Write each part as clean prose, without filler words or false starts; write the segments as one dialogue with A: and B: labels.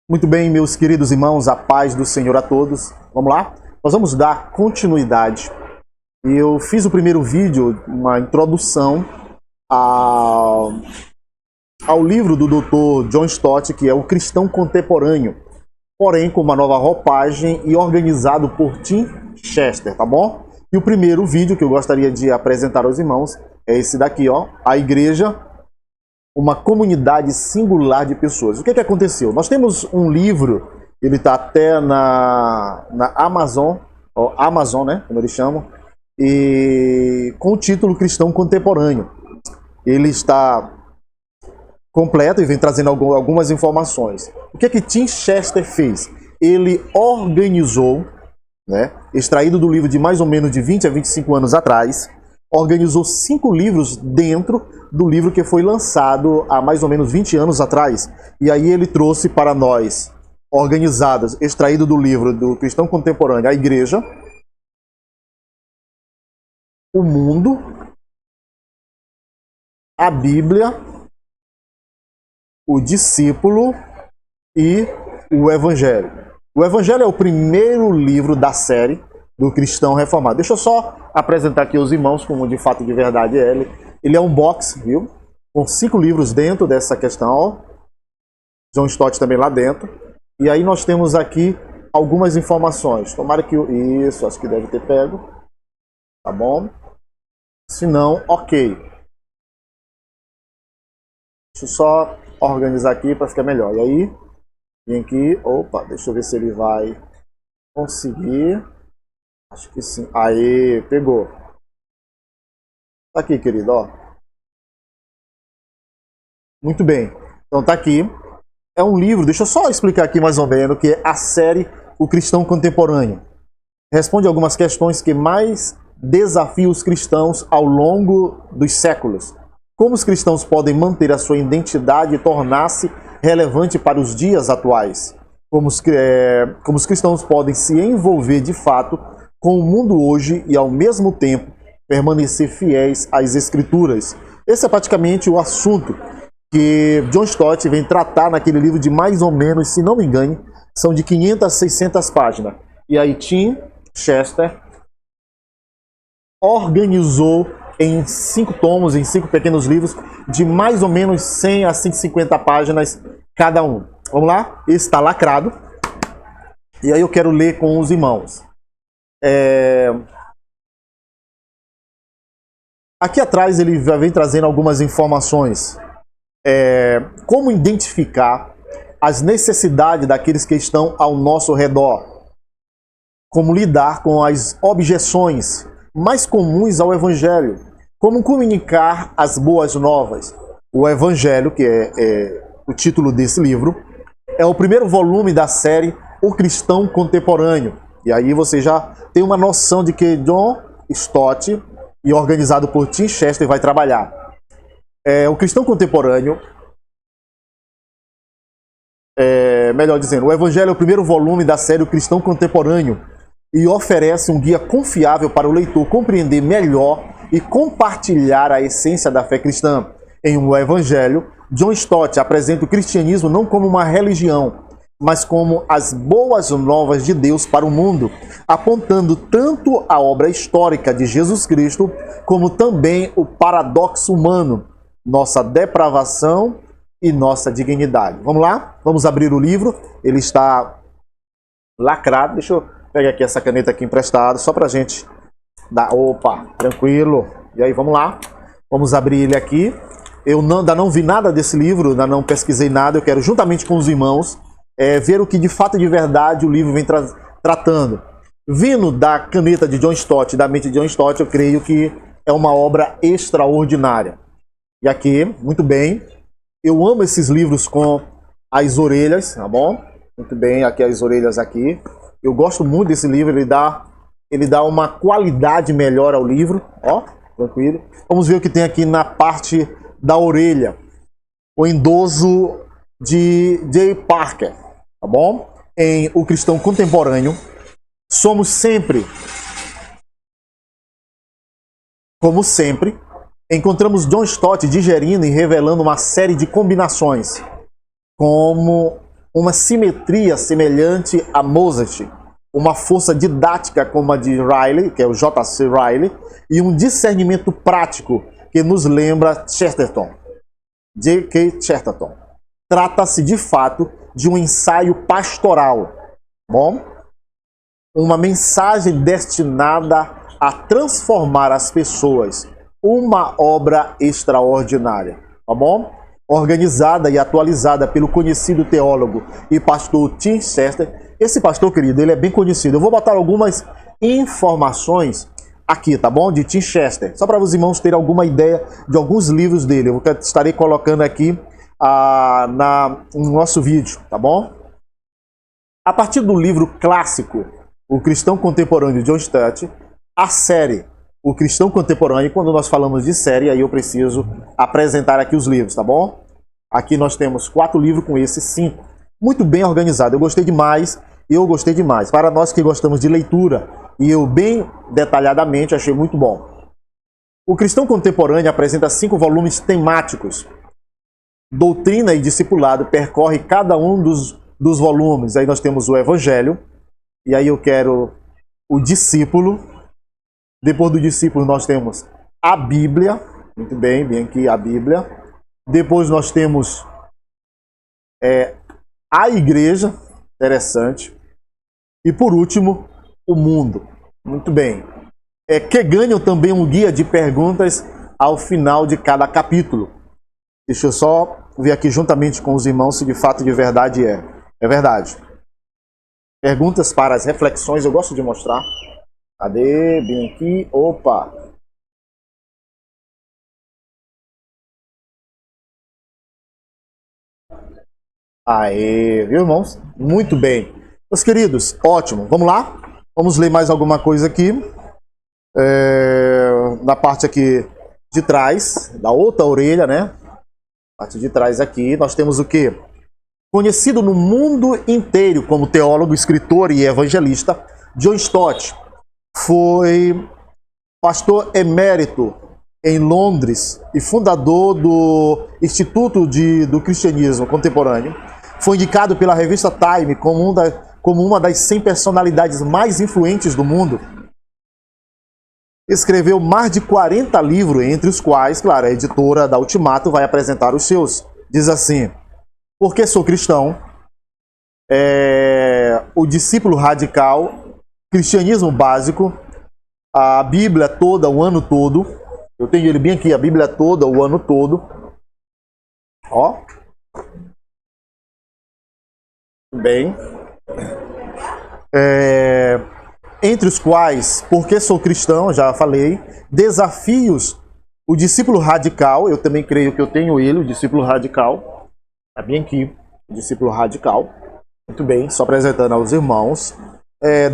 A: Muito bem, meus queridos irmãos, a paz do Senhor a todos. Vamos lá? Nós vamos dar continuidade. Eu fiz o primeiro vídeo, uma introdução ao livro do Dr. John Stott, que é o Cristão Contemporâneo, porém com uma nova roupagem e organizado por Tim Chester, tá bom? E o primeiro vídeo que eu gostaria de apresentar aos irmãos é esse daqui, ó, a igreja, uma comunidade singular de pessoas. O que aconteceu? Nós temos um livro, ele está até na Amazon, ó, Amazon, né, como eles chamam, e com o título Cristão Contemporâneo. Ele está completo e vem trazendo algumas informações. O que Tim Chester fez? Ele organizou, né, extraído do livro de mais ou menos de 20 a 25 anos atrás, organizou 5 livros dentro do livro que foi lançado há mais ou menos 20 anos atrás. E aí ele trouxe para nós, organizadas, extraído do livro do Cristão Contemporâneo, a igreja, o mundo, a Bíblia, o discípulo e o Evangelho. O Evangelho é o primeiro livro da série do Cristão Reformado. Deixa eu só apresentar aqui os irmãos como de fato de verdade é ele. Ele é um box, viu? Com 5 livros dentro dessa questão, ó. John Stott também lá dentro. E aí nós temos aqui algumas informações. Tomara que isso, acho que deve ter pego. Tá bom? Se não, ok. Deixa eu só organizar aqui para ficar melhor. E aí, vem aqui. Opa, deixa eu ver se ele vai conseguir. Acho que sim. Aí, pegou. Tá aqui, querido, ó. Muito bem. Então tá aqui. É um livro, deixa eu só explicar aqui mais ou menos, que é a série O Cristão Contemporâneo. Responde algumas questões que mais desafiam os cristãos ao longo dos séculos. Como os cristãos podem manter a sua identidade e tornar-se relevante para os dias atuais? Como os cristãos podem se envolver de fato com o mundo hoje e ao mesmo tempo permanecer fiéis às Escrituras. Esse é praticamente o assunto que John Stott vem tratar naquele livro de mais ou menos, se não me engano, são de 500 a 600 páginas. E aí Tim Chester organizou em 5 tomos, em 5 pequenos livros, de mais ou menos 100 a 150 páginas cada um. Vamos lá? Esse está lacrado. E aí eu quero ler com os irmãos. Aqui atrás ele vem trazendo algumas informações. Como identificar as necessidades daqueles que estão ao nosso redor. Como lidar com as objeções mais comuns ao Evangelho. Como comunicar as boas novas. O Evangelho, que é o título desse livro, é o primeiro volume da série O Cristão Contemporâneo. E aí você já tem uma noção de que John Stott, e organizado por Tim Chester, vai trabalhar. O Cristão Contemporâneo, melhor dizendo, o Evangelho é o primeiro volume da série O Cristão Contemporâneo e oferece um guia confiável para o leitor compreender melhor e compartilhar a essência da fé cristã. Em O Evangelho, John Stott apresenta o cristianismo não como uma religião, mas como as boas novas de Deus para o mundo, apontando tanto a obra histórica de Jesus Cristo, como também o paradoxo humano, nossa depravação e nossa dignidade. Vamos lá? Vamos abrir o livro. Ele está lacrado. Deixa eu pegar aqui essa caneta aqui emprestada, só para a gente dar... Opa, tranquilo. E aí, vamos lá. Vamos abrir ele aqui. Eu ainda não vi nada desse livro, ainda não pesquisei nada. Eu quero, juntamente com os irmãos, ver o que de fato e de verdade o livro vem tratando. Vindo da caneta de John Stott, da mente de John Stott, eu creio que é uma obra extraordinária. E aqui, muito bem, eu amo esses livros com as orelhas, tá bom? Muito bem, aqui as orelhas aqui. Eu gosto muito desse livro, ele dá uma qualidade melhor ao livro, ó, tranquilo. Vamos ver o que tem aqui na parte da orelha. O endosso de J. Parker, tá bom? Em O Cristão Contemporâneo, somos sempre, como sempre, encontramos John Stott digerindo e revelando uma série de combinações, como uma simetria semelhante a Mozart, uma força didática como a de Riley, que é o J.C. Riley, e um discernimento prático que nos lembra Chesterton, G.K. Chesterton. Trata-se de fato de um ensaio pastoral, bom? Uma mensagem destinada a transformar as pessoas, uma obra extraordinária, tá bom? Organizada e atualizada pelo conhecido teólogo e pastor Tim Chester. Esse pastor, querido, ele é bem conhecido. Eu vou botar algumas informações aqui, tá bom? De Tim Chester, só para os irmãos terem alguma ideia de alguns livros dele. Eu estarei colocando aqui no nosso vídeo, tá bom? A partir do livro clássico, O Cristão Contemporâneo, de John Stott, a série O Cristão Contemporâneo. Quando nós falamos de série, aí eu preciso apresentar aqui os livros, tá bom? Aqui nós temos 4 livros com esses 5. Muito bem organizado, eu gostei demais. Para nós que gostamos de leitura, e eu bem detalhadamente achei muito bom. O Cristão Contemporâneo apresenta 5 volumes temáticos. Doutrina e discipulado percorre cada um dos volumes. Aí nós temos o Evangelho, e aí eu quero o discípulo. Depois do discípulo nós temos a Bíblia. Muito bem, bem aqui a Bíblia. Depois nós temos a igreja, interessante. E por último, o mundo. Muito bem. Que ganham também um guia de perguntas ao final de cada capítulo. Deixa eu só ver aqui juntamente com os irmãos se de fato de verdade é. É verdade. Perguntas para as reflexões, eu gosto de mostrar. Cadê? Bem aqui. Opa! Aê, viu, irmãos? Muito bem. Meus queridos, ótimo. Vamos lá? Vamos ler mais alguma coisa aqui. Na parte aqui de trás, da outra orelha, né? Parte de trás aqui, nós temos o quê? Conhecido no mundo inteiro como teólogo, escritor e evangelista, John Stott foi pastor emérito em Londres e fundador do Instituto do Cristianismo Contemporâneo. Foi indicado pela revista Time como uma das 100 personalidades mais influentes do mundo. Escreveu mais de 40 livros, entre os quais, claro, a editora da Ultimato vai apresentar os seus. Diz assim: Porque sou cristão, o discípulo radical, cristianismo básico, a Bíblia toda, o ano todo. Eu tenho ele bem aqui, a Bíblia toda, o ano todo. Ó. Bem. Entre os quais, porque sou cristão, já falei, desafios, o discípulo radical, eu também creio que eu tenho ele, o discípulo radical, está bem aqui, o discípulo radical, muito bem, só apresentando aos irmãos,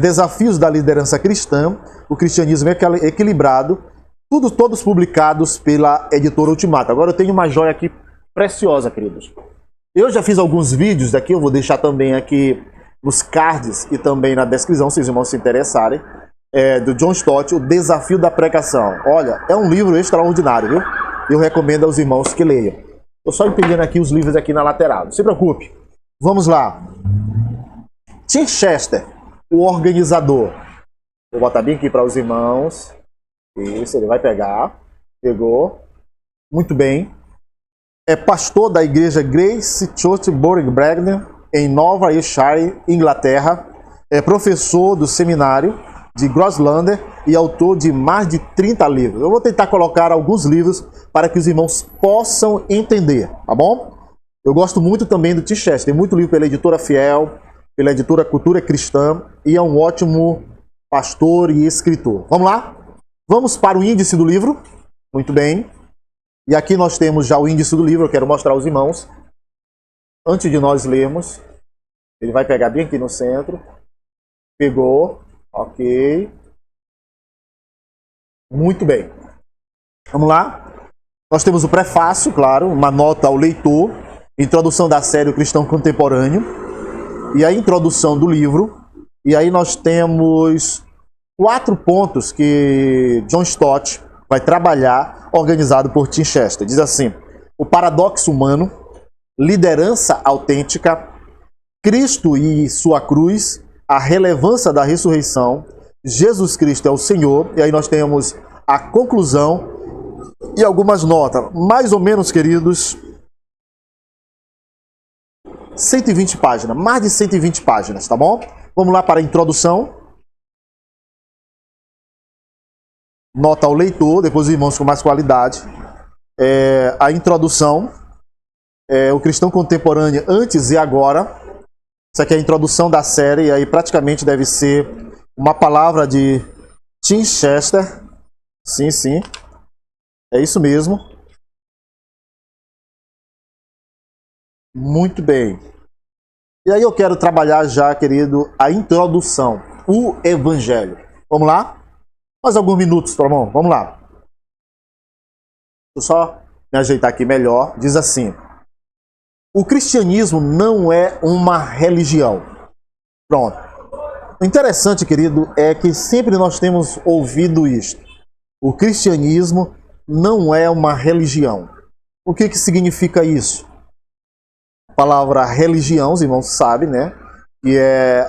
A: desafios da liderança cristã, o cristianismo equilibrado, todos publicados pela editora Ultimato. Agora eu tenho uma joia aqui preciosa, queridos. Eu já fiz alguns vídeos daqui, eu vou deixar também aqui nos cards e também na descrição, se os irmãos se interessarem, do John Stott, O Desafio da Pregação. Olha, é um livro extraordinário, viu? Eu recomendo aos irmãos que leiam. Estou só impedindo aqui os livros aqui na lateral, não se preocupe. Vamos lá. Tim Chester, o organizador. Vou botar bem aqui para os irmãos. Isso, ele vai pegar. Pegou. Muito bem. É pastor da igreja Grace Church Boreham, em Nova Ayrshire, Inglaterra. É professor do seminário de Grosslander e autor de mais de 30 livros. Eu vou tentar colocar alguns livros para que os irmãos possam entender, tá bom? Eu gosto muito também do Tim Chester. Tem muito livro pela editora Fiel, pela editora Cultura Cristã, e é um ótimo pastor e escritor. Vamos lá? Vamos para o índice do livro. Muito bem. E aqui nós temos já o índice do livro. Eu quero mostrar aos irmãos. Antes de nós lermos, ele vai pegar bem aqui no centro. Pegou. Ok. Muito bem. Vamos lá. Nós temos o prefácio, claro, uma nota ao leitor. Introdução da série O Cristão Contemporâneo. E a introdução do livro. E aí nós temos 4 pontos que John Stott vai trabalhar, organizado por Tim Chester. Diz assim: o paradoxo humano, liderança autêntica, Cristo e sua cruz, a relevância da ressurreição, Jesus Cristo é o Senhor, e aí nós temos a conclusão e algumas notas, mais ou menos, queridos, 120 páginas, mais de 120 páginas, tá bom? Vamos lá para a introdução. Nota ao leitor, depois os irmãos com mais qualidade. A introdução, o cristão contemporâneo antes e agora. Isso aqui é a introdução da série, e aí praticamente deve ser uma palavra de Tim Chester. Sim, sim. É isso mesmo. Muito bem. E aí eu quero trabalhar já, querido, a introdução, o Evangelho. Vamos lá? Mais alguns minutos, tá bom? Vamos lá. Deixa eu só me ajeitar aqui melhor. Diz assim: o cristianismo não é uma religião. Pronto. O interessante, querido, é que sempre nós temos ouvido isto. O cristianismo não é uma religião. O que significa isso? A palavra religião, os irmãos sabem, né? Que é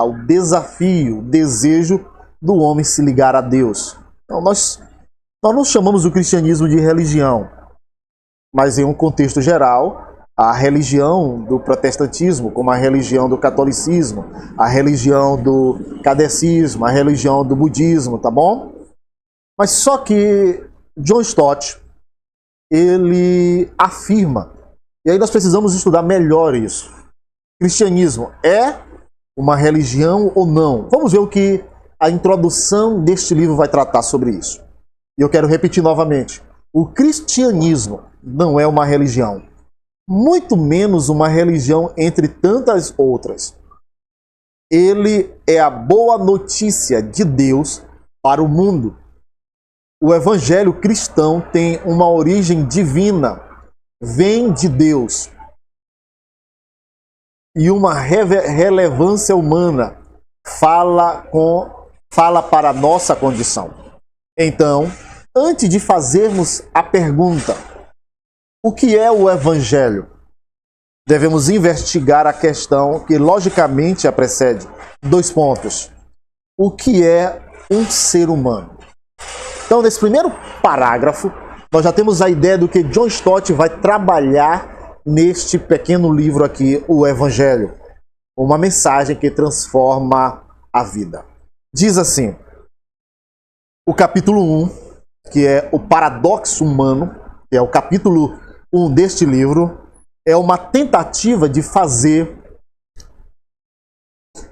A: o desafio, o desejo do homem se ligar a Deus. Então, nós não chamamos o cristianismo de religião, mas em um contexto geral, a religião do protestantismo, como a religião do catolicismo, a religião do kardecismo, a religião do budismo, tá bom? Mas só que John Stott, ele afirma, e aí nós precisamos estudar melhor isso. Cristianismo é uma religião ou não? Vamos ver o que a introdução deste livro vai tratar sobre isso. E eu quero repetir novamente. O cristianismo não é uma religião. Muito menos uma religião entre tantas outras. Ele é a boa notícia de Deus para o mundo. O evangelho cristão tem uma origem divina, vem de Deus, e uma relevância humana, fala para a nossa condição. Então, antes de fazermos a pergunta, o que é o evangelho? Devemos investigar a questão que logicamente a precede. 2 pontos. O que é um ser humano? Então, nesse primeiro parágrafo, nós já temos a ideia do que John Stott vai trabalhar neste pequeno livro aqui, o Evangelho. Uma mensagem que transforma a vida. Diz assim, o capítulo 1, que é o paradoxo humano, que é o capítulo 1 deste livro, é uma tentativa de fazer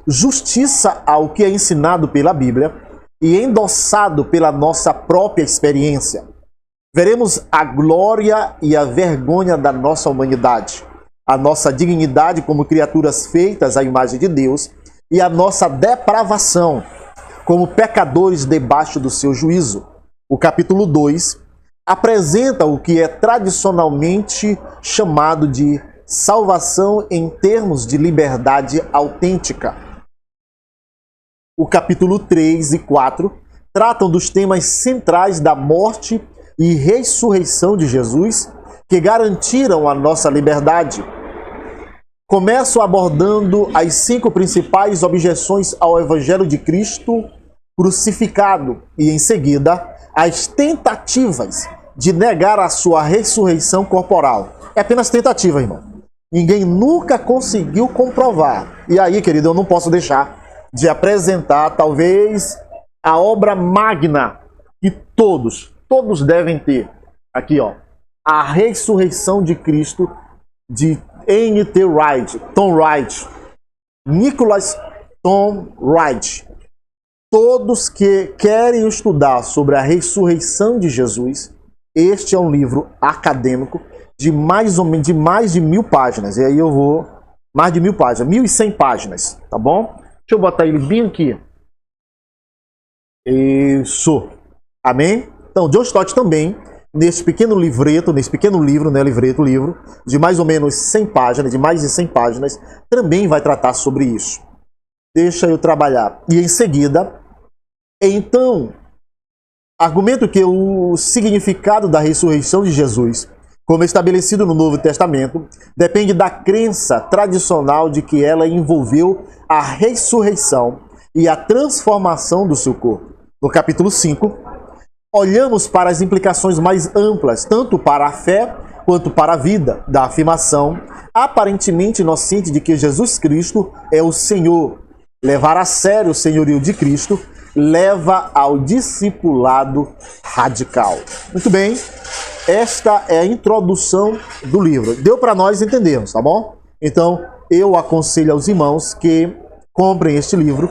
A: justiça ao que é ensinado pela Bíblia e endossado pela nossa própria experiência. Veremos a glória e a vergonha da nossa humanidade, a nossa dignidade como criaturas feitas à imagem de Deus e a nossa depravação como pecadores debaixo do seu juízo. O capítulo 2 apresenta o que é tradicionalmente chamado de salvação em termos de liberdade autêntica. O capítulo 3 e 4 tratam dos temas centrais da morte e ressurreição de Jesus, que garantiram a nossa liberdade. Começo abordando as 5 principais objeções ao Evangelho de Cristo crucificado e, em seguida, as tentativas de negar a sua ressurreição corporal. É apenas tentativa, irmão. Ninguém nunca conseguiu comprovar. E aí, querido, eu não posso deixar de apresentar, talvez, a obra magna que todos devem ter. Aqui, ó. A ressurreição de Cristo, de N.T. Wright, Tom Wright, Nicholas Tom Wright. Todos que querem estudar sobre a ressurreição de Jesus, este é um livro acadêmico de mais de 1.000 páginas. E aí eu vou... Mais de 1.000 páginas, 1.100 páginas, tá bom? Deixa eu botar ele bem aqui. Isso. Amém? Então, John Stott também, nesse pequeno livro, né, livro, de mais ou menos 100 páginas, de mais de 100 páginas, também vai tratar sobre isso. Deixa eu trabalhar. E em seguida, então, argumento que o significado da ressurreição de Jesus como estabelecido no Novo Testamento, depende da crença tradicional de que ela envolveu a ressurreição e a transformação do seu corpo. No capítulo 5, olhamos para as implicações mais amplas, tanto para a fé quanto para a vida, da afirmação aparentemente inocente de que Jesus Cristo é o Senhor. Levar a sério o senhorio de Cristo leva ao discipulado radical. Muito bem, esta é a introdução do livro. Deu para nós entendermos, tá bom? Então, eu aconselho aos irmãos que comprem este livro,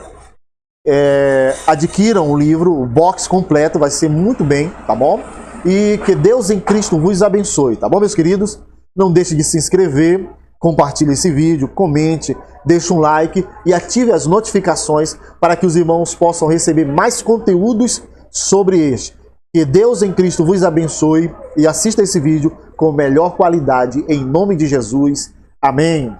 A: adquiram o livro, o box completo, vai ser muito bem, tá bom? E que Deus em Cristo vos abençoe, tá bom, meus queridos? Não deixe de se inscrever, compartilhe esse vídeo, comente, deixe um like e ative as notificações para que os irmãos possam receber mais conteúdos sobre este. Que Deus em Cristo vos abençoe e assista esse vídeo com melhor qualidade, em nome de Jesus. Amém.